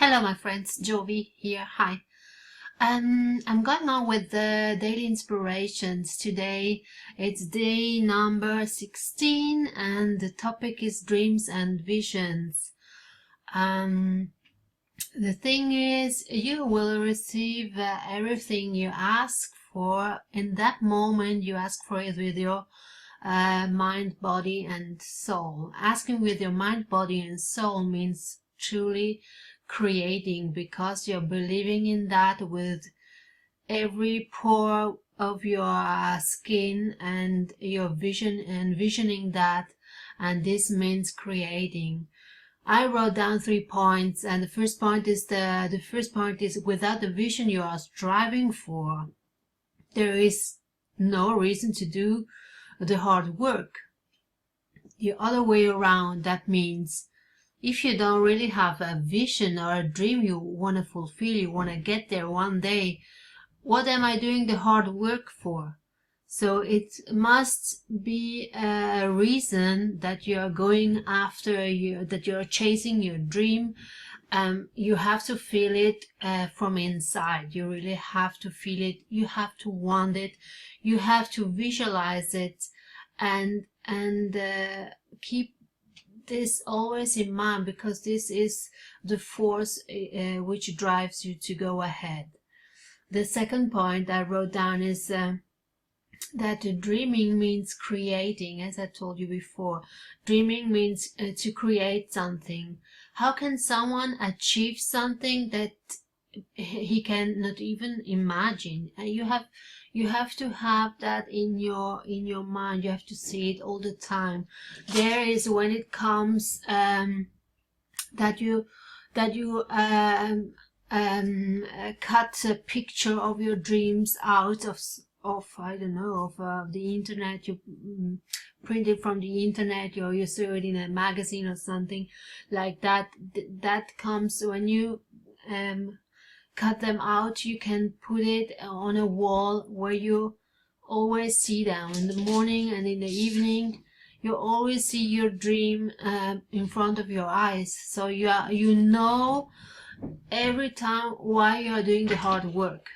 Hello my friends, Jovi here. Hi. I'm going on with the daily inspirations. Today it's day number 16 and the topic is dreams and visions. The thing is, you will receive everything you ask for. In that moment you ask for it with your mind, body and soul. Asking with your mind, body and soul means truly creating, because you're believing in that with every pore of your skin, and your vision, envisioning that, and this means creating. I wrote down 3 points, and the first point is without the vision you are striving for, there is no reason to do the hard work. The other way around, that means if you don't really have a vision or a dream you want to fulfill, you want to get there one day, what am I doing the hard work for? So it must be a reason that you're going after, that you're chasing your dream. You have to feel it from inside. You really have to feel it. You have to want it. You have to visualize it, and keep this always in mind, because this is the force which drives you to go ahead. The second point I wrote down is that dreaming means creating. As I told you before, dreaming means to create something. How can someone achieve something that he can not even imagine? You have to have that in your mind. You have to see it all the time. There is when it comes that you cut a picture of your dreams out of I don't know, of the internet. You print it from the internet, or you saw it in a magazine or something like that. That comes when you cut them out. You can put it on a wall where you always see them in the morning and in the evening. You always see your dream in front of your eyes, so you know every time why you are doing the hard work.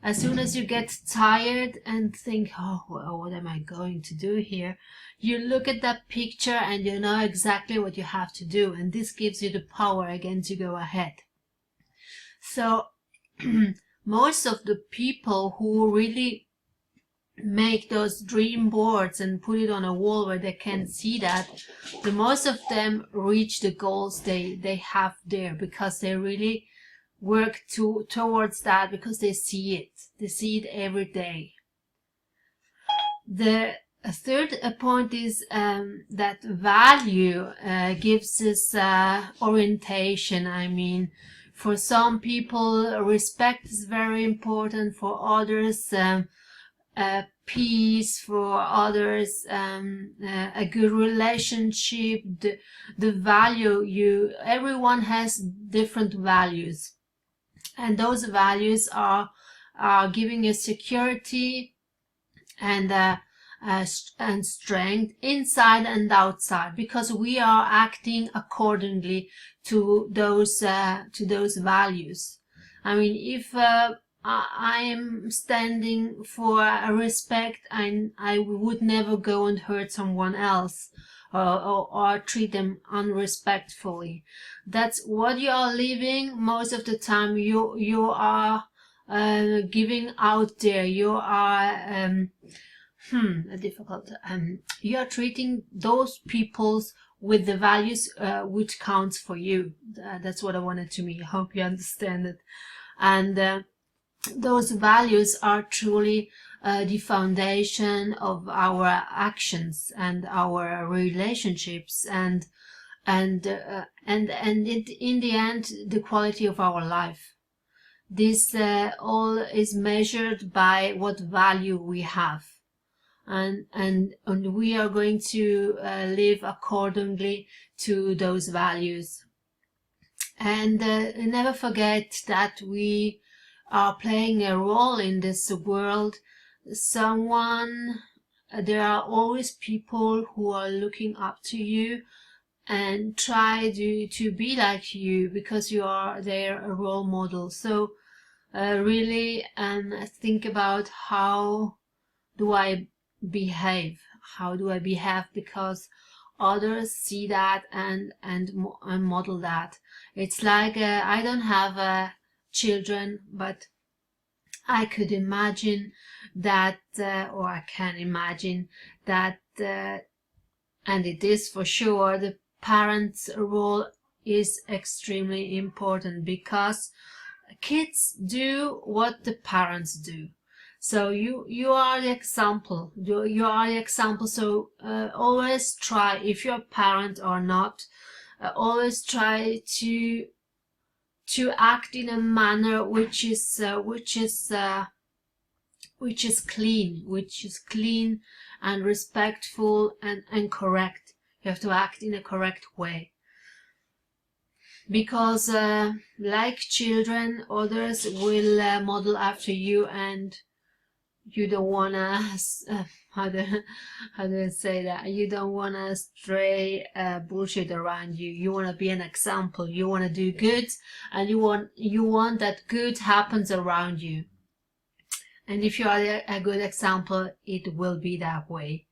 As soon as you get tired and think, oh well, what am I going to do here, you look at that picture and you know exactly what you have to do, and this gives you the power again to go ahead. So most of the people who really make those dream boards and put it on a wall where they can see that, the most of them reach the goals they have there, because they really work towards that, because they see it every day. The third point is that value gives us orientation. I mean, for some people respect is very important, for others peace, for others a good relationship. The value, everyone has different values, and those values are giving you security and strength inside and outside, because we are acting accordingly to those values. I mean, if I am standing for respect, I would never go and hurt someone else or treat them unrespectfully. That's what you are living most of the time. You are giving out there. You are you are treating those peoples with the values which counts for you. That's what I wanted to mean. I hope you understand it. And those values are truly the foundation of our actions and our relationships, and in the end, the quality of our life. This all is measured by what value we have, and we are going to live accordingly to those values. And never forget that we are playing a role in this world. There are always people who are looking up to you, and try to be like you, because you are their role model. So really think about how do I behave, because others see that and model that. It's like I don't have children, but I could imagine that, or I can imagine that, and it is for sure, the parents' role is extremely important, because kids do what the parents do. So you are the example. You are the example. So always try, if you're a parent or not, always try to act in a manner which is clean and respectful and correct. You have to act in a correct way, because like children, others will model after you, and you don't wanna how do I say that, you don't wanna stray bullshit around you. You wanna be an example, you wanna do good, and you want that good happens around you. And if you are a good example, it will be that way.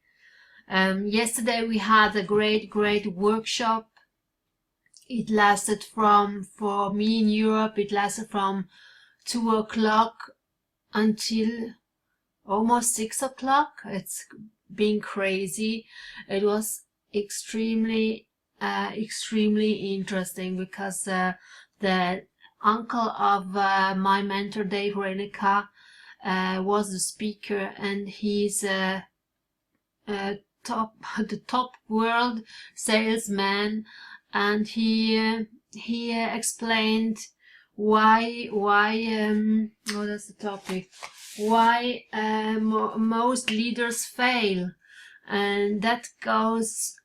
Yesterday we had a great workshop. It lasted for me in Europe, it lasted from 2 o'clock until almost 6 o'clock. It's been crazy. It was extremely interesting, because the uncle of my mentor, Dave Renica, was the speaker, and he's the top world salesman, and he explained why oh, that's the topic, why most leaders fail, and that goes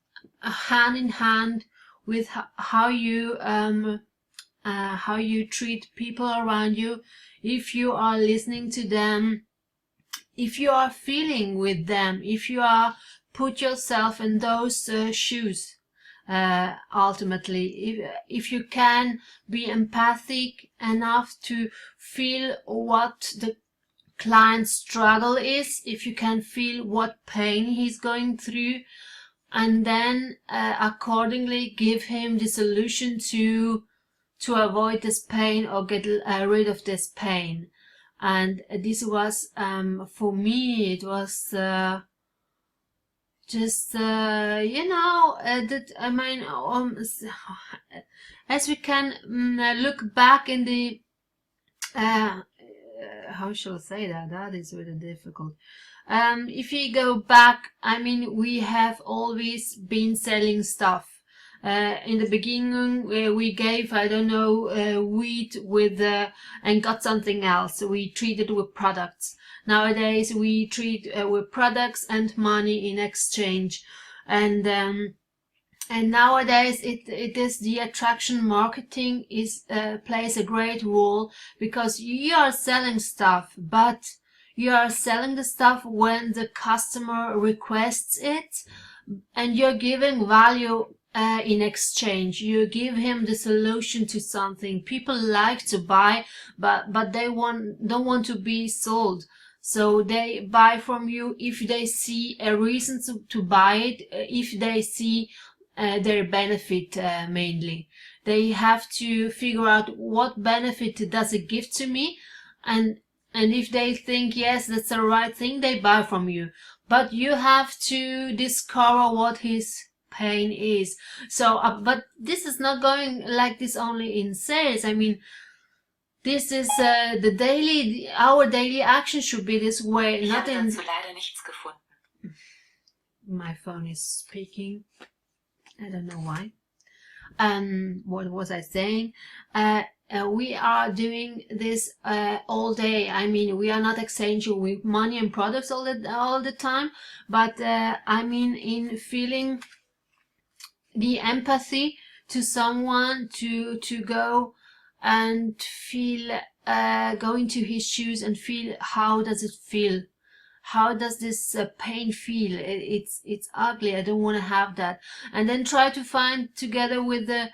hand in hand with how you treat people around you. If you are listening to them, if you are feeling with them, if you are put yourself in those shoes, ultimately, if you can be empathic enough to feel what the client's struggle is, if you can feel what pain he's going through, and then accordingly give him the solution to avoid this pain or get rid of this pain. And this was for me, it was just that, I mean, as we can look back in the how shall I say that? That is really difficult. If you go back, I mean, we have always been selling stuff. In the beginning, we gave, I don't know, wheat with and got something else. We treated with products. Nowadays, we treat with products and money in exchange, and nowadays it is the attraction marketing is plays a great role, because you are selling stuff, but you are selling the stuff when the customer requests it, and you're giving value in exchange. You give him the solution to something. People like to buy, but they don't want to be sold. So they buy from you if they see a reason to buy it, if they see their benefit mainly. They have to figure out what benefit does it give to me, and if they think yes, that's the right thing, they buy from you. But you have to discover what his pain is. So but this is not going like this only in sales. I mean, this is our daily action should be this way. Not in. My phone is speaking. I don't know why. What was I saying? We are doing this all day. I mean, we are not exchanging with money and products all the time, but I mean, in feeling the empathy to someone, to go and feel, go into his shoes and feel how does it feel, how does this pain feel? It's ugly. I don't want to have that. And then try to find together with the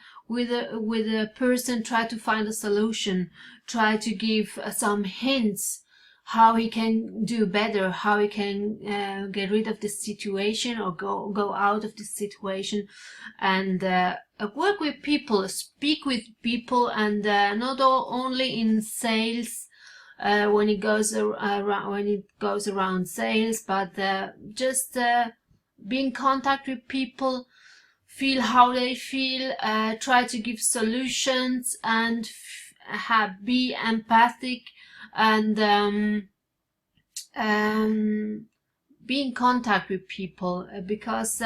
person, try to find a solution. Try to give some hints how he can do better, how he can get rid of this situation or go out of this situation, and work with people, speak with people, and not only in sales, when it goes around sales, but just be in contact with people, feel how they feel, try to give solutions, and be empathic, and be in contact with people, because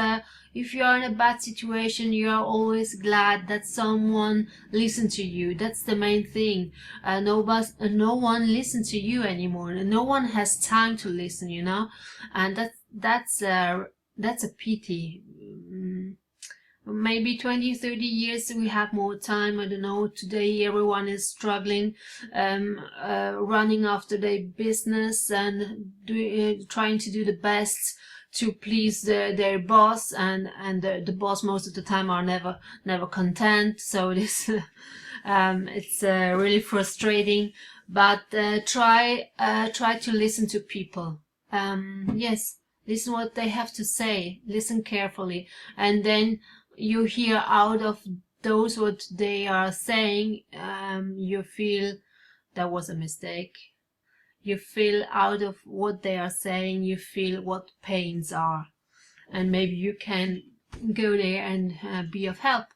if you are in a bad situation, you are always glad that someone listens to you. That's the main thing. No one listens to you anymore. No one has time to listen, and that's a pity. Maybe 20-30 years we have more time. I don't know. Today everyone is struggling, running after their business and trying to do the best to please their boss, and the boss most of the time are never content. So this it's really frustrating. But try to listen to people. Yes, listen what they have to say. Listen carefully, and then you hear out of those what they are saying, you feel that was a mistake. You feel out of what they are saying, you feel what pains are, and maybe you can go there and be of help.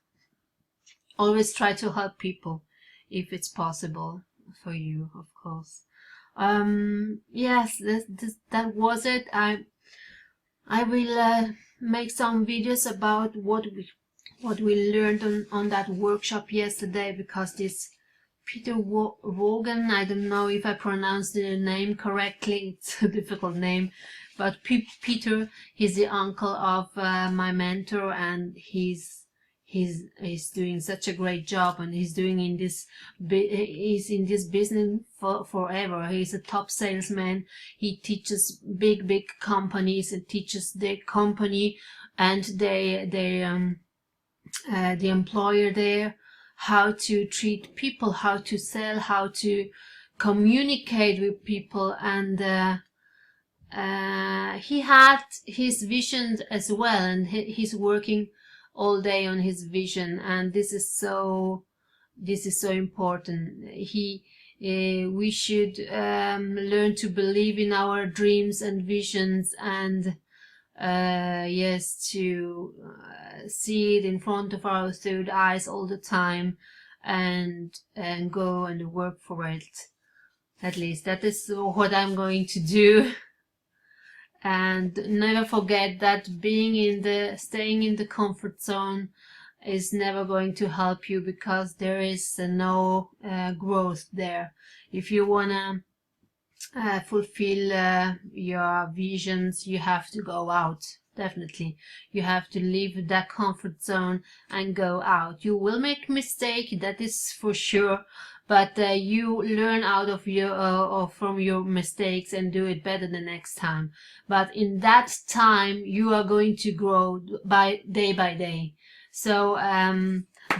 Always try to help people if it's possible for you, of course. Yes, that was it. I will make some videos about what we learned on that workshop yesterday, because this Peter Wogan, I don't know if I pronounced the name correctly, it's a difficult name, but Peter, he's the uncle of my mentor, and he's doing such a great job, and he's in this business forever. He's a top salesman. He teaches big companies and teaches their company and the employer there how to treat people, how to sell, how to communicate with people, and he had his vision as well, and he's working all day on his vision, and this is so important. We should learn to believe in our dreams and visions, and yes, to see it in front of our third eyes all the time, and go and work for it. At least that is what I'm going to do. And never forget that staying in the comfort zone is never going to help you, because there is no growth there. If you wanna fulfill your visions, you have to go out. Definitely, you have to leave that comfort zone and go out. You will make mistake, that is for sure, but you learn out of from your mistakes and do it better the next time. But in that time, you are going to grow day by day. So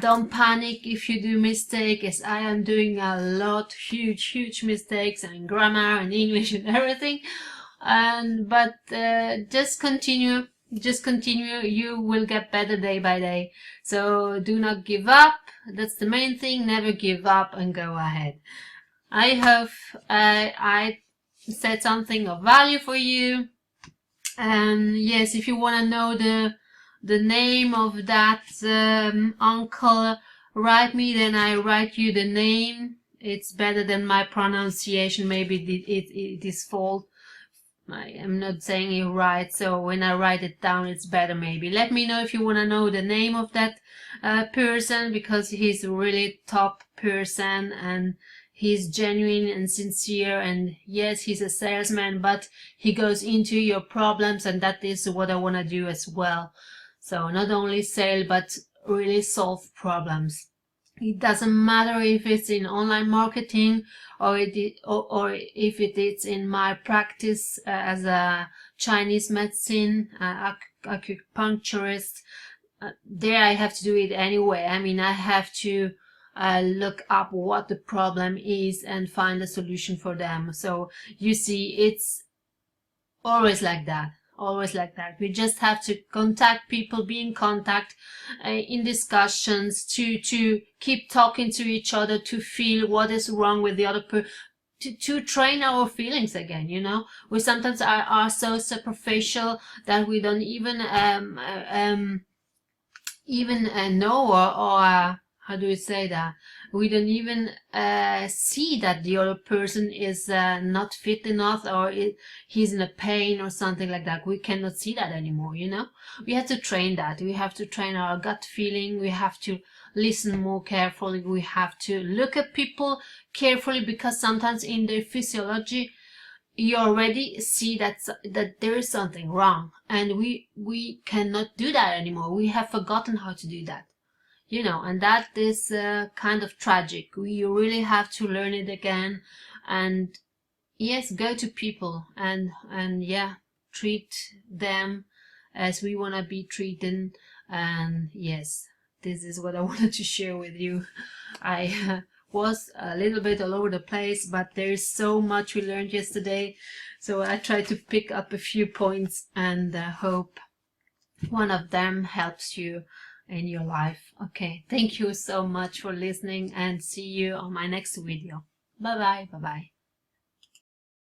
don't panic if you do mistake, as I am doing a lot, huge mistakes in grammar and English and everything. But just continue. You will get better day by day. So do not give up. That's the main thing. Never give up and go ahead. I hope I said something of value for you. And yes, if you want to know the name of that uncle, write me, then I write you the name. It's better than my pronunciation. Maybe it is fault. I am not saying it right, so when I write it down, it's better maybe. Let me know if you want to know the name of that person, because he's a really top person, and he's genuine and sincere, and yes, he's a salesman, but he goes into your problems, and that is what I want to do as well. So not only sell, but really solve problems. It doesn't matter if it's in online marketing or or if it is in my practice as a Chinese medicine acupuncturist. There I have to do it anyway. I mean, I have to look up what the problem is and find a solution for them. So you see, it's always like that. Always like that. We just have to contact people, be in contact, in discussions, to keep talking to each other, to feel what is wrong with the other person, to train our feelings again. You know, we sometimes are so superficial that we don't even know, or how do we say that? We don't even see that the other person is not fit enough, or he's in a pain or something like that. We cannot see that anymore, you know? We have to train that. We have to train our gut feeling. We have to listen more carefully. We have to look at people carefully, because sometimes in their physiology, you already see that there is something wrong, and we cannot do that anymore. We have forgotten how to do that, you know, and that is kind of tragic. We really have to learn it again, and yes, go to people and yeah, treat them as we want to be treated. And yes, this is what I wanted to share with you. I was a little bit all over the place, but there is so much we learned yesterday, so I tried to pick up a few points, and hope one of them helps you in your life. Okay, thank you so much for listening, and see you on my next video. Bye bye. Bye bye.